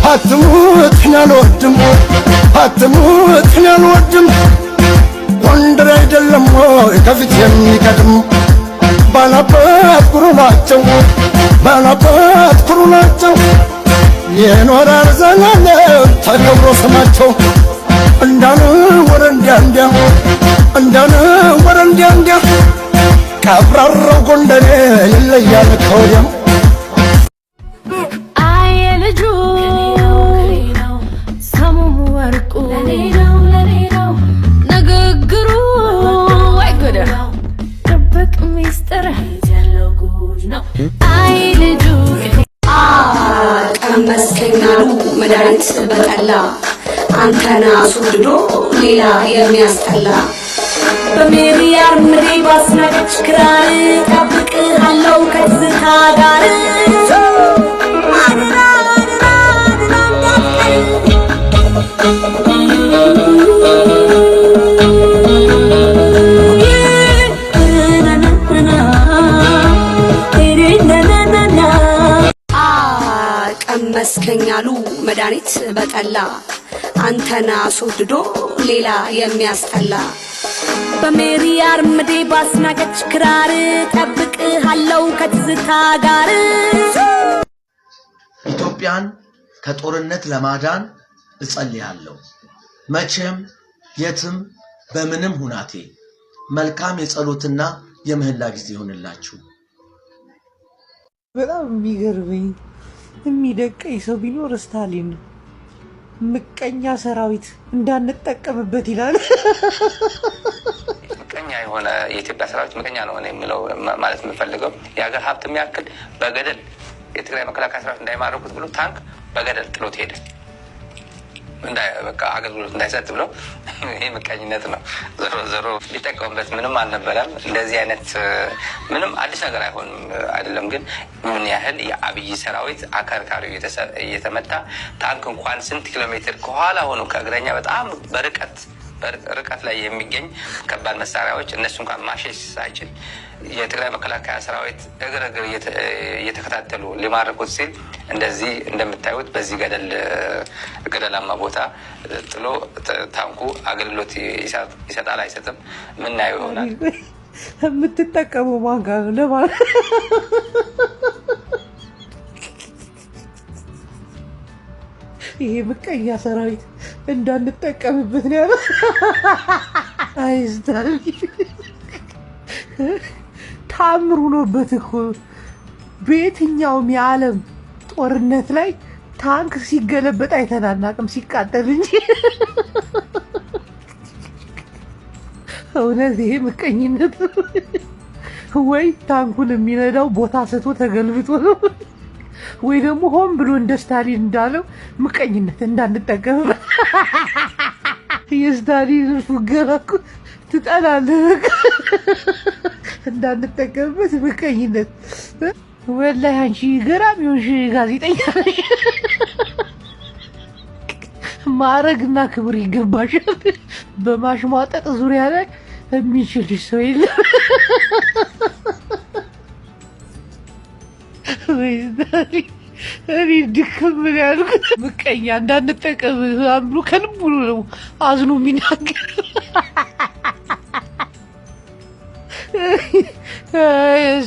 هاتموت نالودم هاتموت نالودم وندر يدلمو كفت يميكدم ባላባት ኩሩናቸው ባላባት ኩሩናቸው የኖራር ዘላለ ተከብሮ ስማቸው እንዳነ ወረንዳንዳ እንዳነ ወረንዳንዳ ካብራራው ጎንደሬ ይለያል ከወዲያ አየልጁ ሰሙም ወርቁ ንግግሩ አይጎዳ ደብቅ ሚስጥር ያለው ጉድ ነው አይልጁ ቀመስከኛሉ መድኃኒት በጠላ አንተና ሱድዶ ሌላ የሚያስጠላ በሜሪያር ምሬ ባስናቀች ክራር ጠብቅሃለው ከትዝታ ጋር ቀመስከኛሉ መድኃኒት በጠላ አንተና ሱድዶ ሌላ የሚያስጠላ በሜሪያር ምዴ ባስናቀች ክራር ጠብቅሃለው ከትዝታ ጋር ኢትዮጵያን ከጦርነት ለማዳን እጸልያለሁ። መቼም የትም በምንም ሁናቴ መልካም የጸሎትና የምህላ ጊዜ ይሆንላችሁ። በጣም የሚገርመኝ የሚደቀኝ ሰው ቢኖር ስታሊን ነው። ምቀኛ ሰራዊት እንዳንጠቀምበት ይላል። ምቀኛ የሆነ የኢትዮጵያ ሰራዊት ምቀኛ ነው የሚለው ማለት የምፈልገው የሀገር ሀብት የሚያክል በገደል የትግራይ መከላከያ ሰራዊት እንዳይማረኩት ብሎ ታንክ በገደል ጥሎት ሄደ። በቃ አገልግሎት እንዳይሰጥ ብሎ ይሄ ምቀኝነት ነው። ዞሮ ሊጠቀሙበት ምንም አልነበረም። እንደዚህ አይነት ምንም አዲስ ነገር አይደለም። ግን ምን ያህል የአብይ ሰራዊት አከርካሪው እየተመታ ታንክ እንኳን ስንት ኪሎ ሜትር ከኋላ ሆኖ ከእግረኛ በጣም በርቀት ላይ የሚገኝ ከባድ መሳሪያዎች እነሱ እንኳን ማሸሽ ሳይችል የትግራይ መከላከያ ሰራዊት እግር እየተከታተሉ ሊማርኩት ሲል እንደዚህ እንደምታዩት በዚህ ገደላማ ቦታ ጥሎ ታንኩ አገልግሎት ይሰጣል አይሰጥም ምናየው ይሆናል። የምትጠቀመው ማን ጋር ነው ለማለት ይሄ ምቀኛ ሰራዊት እንዳንጠቀምበት ነው ያለው። አይስታል ታምሩ ነውበት እኮ በየትኛውም የዓለም ጦርነት ላይ ታንክ ሲገለበጥ አይተናናቅም ሲቃጠል እንጂ። እውነት ይሄ ምቀኝነት ወይ ታንኩን የሚነዳው ቦታ ሰጥቶ ተገልብጦ ነው ወይ ደግሞ ሆን ብሎ እንደ ስታሊን እንዳለው ምቀኝነት እንዳንጠቀምበት። የስታሊን ፉገራ እኮ ትጠላለህ። እንዳንጠቀምበት ምቀኝነት። ወላሂ አንቺ ገራሚ ሆንሽ ጋዜጠኛ ነሽ። ማዕረግና ክብር ይገባሻል። በማሽሟጠጥ ዙሪያ ላይ የሚችልሽ ሰው የለም። እኔ ድክም ምን ያልኩት ምቀኛ እንዳንጠቀም አምሮ ከልቡ ነው አዝኖ የሚናገር።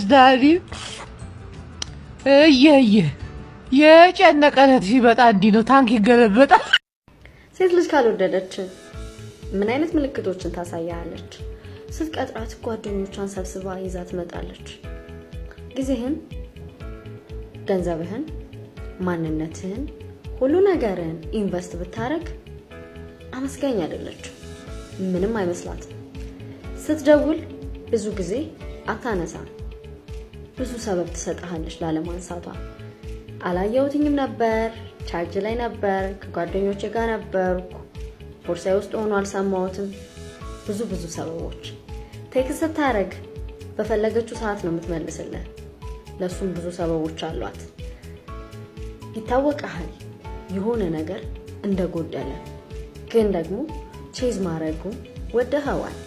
ስታሊን የጨነቀለት ሲበጣ እንዲህ ነው ታንክ ይገለበጣል። ሴት ልጅ ካልወደደች ምን አይነት ምልክቶችን ታሳያለች? ስትቀጥራት ጓደኞቿን ሰብስባ ይዛ ትመጣለች። ጊዜህን፣ ገንዘብህን፣ ማንነትህን፣ ሁሉ ነገርን ኢንቨስት ብታረግ አመስጋኝ አይደለችም። ምንም አይመስላትም። ስትደውል ብዙ ጊዜ አታነሳም። ብዙ ሰበብ ትሰጥሃለች ላለማንሳቷ። አላየሁትኝም ነበር፣ ቻርጅ ላይ ነበር፣ ከጓደኞቼ ጋር ነበርኩ፣ ቦርሳዬ ውስጥ ሆኖ አልሰማሁትም። ብዙ ሰበቦች። ቴክስት ስታረግ በፈለገችው ሰዓት ነው የምትመልስልህ። ለሱም ብዙ ሰበቦች አሏት። ይታወቃል የሆነ ነገር እንደጎደለ፣ ግን ደግሞ ቼዝ ማረጉ ወደኸዋል።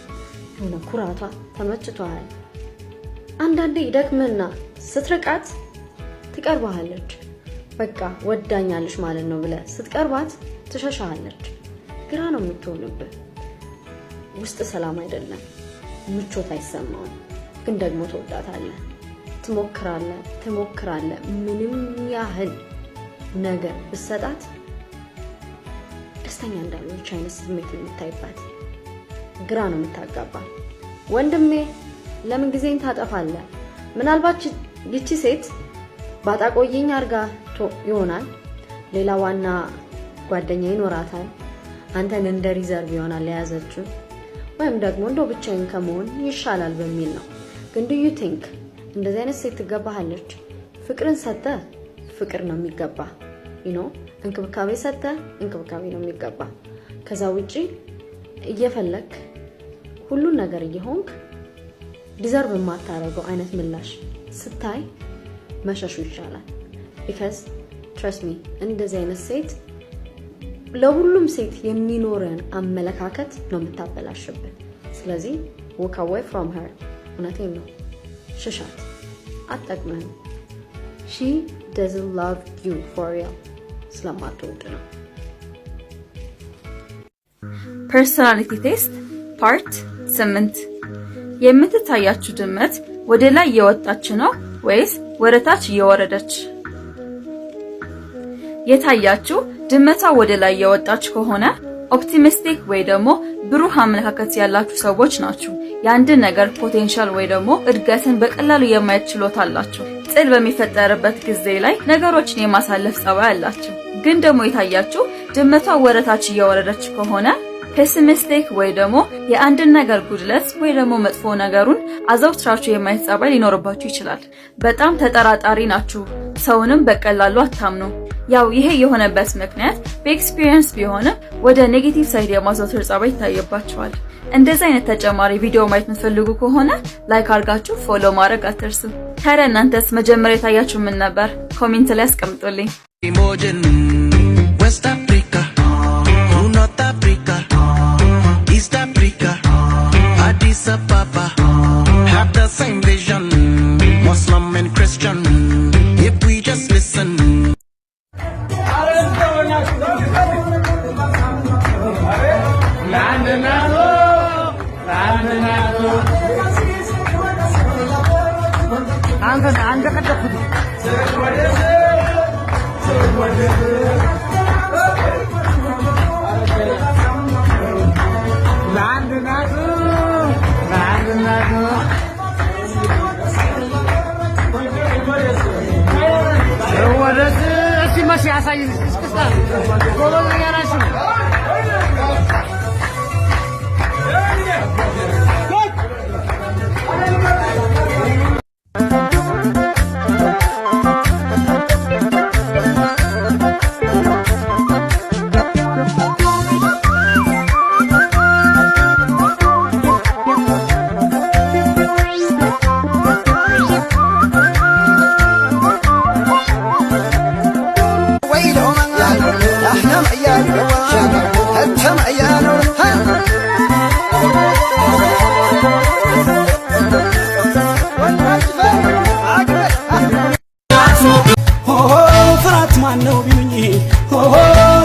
የሆነ ኩራቷ ተመችቷል። አንዳንዴ ይደክምና ስትርቃት ትቀርባለች። በቃ ወዳኛለች ማለት ነው ብለህ ስትቀርባት ትሸሻለች። ግራ ነው የምትሆንብህ። ውስጥ ሰላም አይደለም፣ ምቾት አይሰማም። ግን ደግሞ ትወዳታለህ። ትሞክራለህ። ምንም ያህል ነገር ብትሰጣት ደስተኛ እንዳልሆነች አይነት ስሜት የምታይባት። ግራ ነው የምታጋባ። ወንድሜ ለምን ጊዜን ታጠፋለህ? ምናልባት ይቺ ሴት ባጣቆየኝ አርጋ ይሆናል። ሌላ ዋና ጓደኛ ይኖራታል። አንተን እንደ ሪዘርቭ ይሆናል የያዘችው፣ ወይም ደግሞ እንደው ብቻዬን ከመሆን ይሻላል በሚል ነው። ግን do you think እንደዚህ አይነት ሴት ትገባሃለች? ፍቅርን ሰጠ ፍቅር ነው የሚገባ። እንክብካቤ ሰጠ እንክብካቤ ነው የሚገባ። ከዛ ውጪ እየፈለክ ሁሉን ነገር እየሆንክ ዲዘርቭ የማታረገው አይነት ምላሽ ስታይ መሸሹ ይሻላል። because trust me እንደዚህ አይነት ሴት ለሁሉም ሴት የሚኖረን አመለካከት ነው የምታበላሽብን። ስለዚህ walk away from her። እውነቴን ነው። ሽሻት፣ አትጠቅምህም። she doesn't love you for real ስለማትወድ ነው። ፐርሶናሊቲ ቴስት ፓርት 8 የምትታያችሁ ድመት ወደ ላይ እየወጣች ነው ወይስ ወደ ታች እየወረደች? የታያችሁ ድመቷ ወደ ላይ እየወጣች ከሆነ ኦፕቲሚስቲክ ወይ ደግሞ ብሩህ አመለካከት ያላችሁ ሰዎች ናችሁ። የአንድን ነገር ፖቴንሻል ወይ ደግሞ እድገትን በቀላሉ የማየት ችሎታ አላችሁ። ጥል በሚፈጠርበት ጊዜ ላይ ነገሮችን የማሳለፍ ጸባይ አላችሁ። ግን ደግሞ የታያችሁ ድመቷ ወደ ታች እየወረደች ከሆነ ፔሲሚስቲክ ወይ ደግሞ የአንድን ነገር ጉድለት ወይ ደግሞ መጥፎ ነገሩን አዘውትራችሁ የማየት ጸባይ ሊኖርባችሁ ይችላል። በጣም ተጠራጣሪ ናችሁ። ሰውንም በቀላሉ አታምኑ። ያው ይሄ የሆነበት ምክንያት በኤክስፒሪየንስ ቢሆንም ወደ ኔጌቲቭ ሳይድ የማዘውተር ጸባይ ይታየባችኋል። እንደዚህ አይነት ተጨማሪ ቪዲዮ ማየት የምትፈልጉ ከሆነ ላይክ አድርጋችሁ ፎሎ ማድረግ አትርሱ። ታዲያ እናንተስ መጀመሪያ የታያችሁ ምን ነበር? ኮሜንት ላይ አስቀምጡልኝ። West Africa, North Africa, East Africa, Addis Ababa, have the same vision, Muslim and Christian, if we just listen.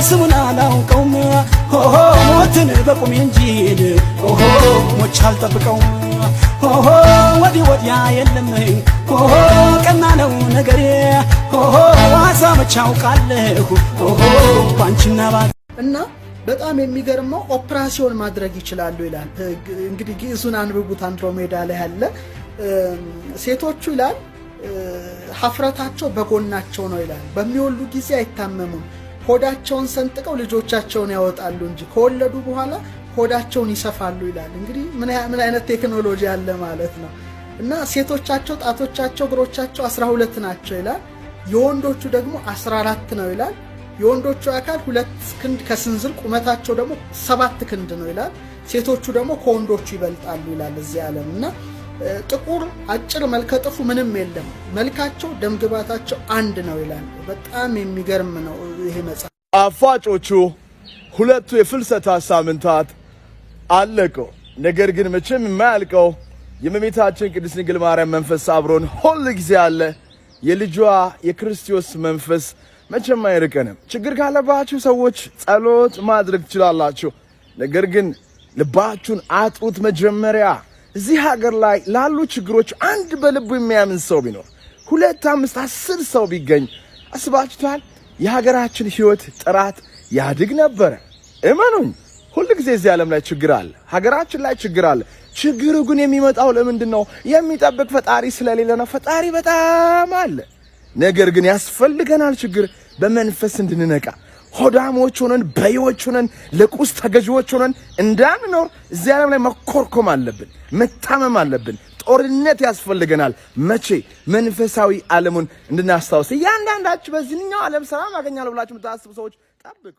ስሙን አላውቀውም ሞትን በቁሜ እንጂ ሞች አልጠብቀውም ወዲህ ወዲያ የለም ቀና ነው ነገሬ ዋዛ መቻው ቃለሁ ባንቺና እና በጣም የሚገርመው ኦፕራሲዮን ማድረግ ይችላሉ ይላል። እንግዲህ ግዕዙን አንብቡት። አንድሮሜዳ ላይ ያለ ሴቶቹ ይላል ሀፍረታቸው በጎናቸው ነው ይላል። በሚወልዱ ጊዜ አይታመሙም። ሆዳቸውን ሰንጥቀው ልጆቻቸውን ያወጣሉ እንጂ ከወለዱ በኋላ ሆዳቸውን ይሰፋሉ ይላል። እንግዲህ ምን አይነት ቴክኖሎጂ አለ ማለት ነው። እና ሴቶቻቸው ጣቶቻቸው እግሮቻቸው 12 ናቸው ይላል። የወንዶቹ ደግሞ 14 ነው ይላል። የወንዶቹ አካል 2 ክንድ ከስንዝር ቁመታቸው ደግሞ 7 ክንድ ነው ይላል። ሴቶቹ ደግሞ ከወንዶቹ ይበልጣሉ ይላል እዚህ ዓለም። እና ጥቁር አጭር መልከጥፉ ምንም የለም። መልካቸው ደምግባታቸው አንድ ነው ይላል። በጣም የሚገርም ነው ይሄ መጽሐፍ። አፋጮቹ ሁለቱ የፍልሰታ ሳምንታት አለቀው። ነገር ግን መቼም የማያልቀው የእመቤታችን ቅድስት ድንግል ማርያም መንፈስ አብሮን ሁሉ ጊዜ አለ። የልጇ የክርስቶስ መንፈስ መቼም አይርቀንም። ችግር ካለባችሁ ሰዎች ጸሎት ማድረግ ትችላላችሁ። ነገር ግን ልባችሁን አጥሩት። መጀመሪያ እዚህ ሀገር ላይ ላሉ ችግሮች አንድ በልቡ የሚያምን ሰው ቢኖር 2፣ 5፣ 10 ሰው ቢገኝ አስባችኋል? የሀገራችን ህይወት ጥራት ያድግ ነበር። እመኑኝ፣ ሁሉ ጊዜ እዚህ ዓለም ላይ ችግር አለ፣ ሀገራችን ላይ ችግር አለ። ችግሩ ግን የሚመጣው ለምንድን ነው? የሚጠብቅ ፈጣሪ ስለሌለ ነው። ፈጣሪ በጣም አለ። ነገር ግን ያስፈልገናል ችግር በመንፈስ እንድንነቃ፣ ሆዳሞች ሆነን በዮች ሆነን ለቁስ ተገዥዎች ሆነን እንዳንኖር እዚህ ዓለም ላይ መኮርኮም አለብን፣ መታመም አለብን። ጦርነት ያስፈልገናል። መቼ? መንፈሳዊ ዓለሙን እንድናስታውስ። እያንዳንዳችሁ በዚህኛው ዓለም ሰላም አገኛለሁ ብላችሁ የምታስቡ ሰዎች ጠብቁ።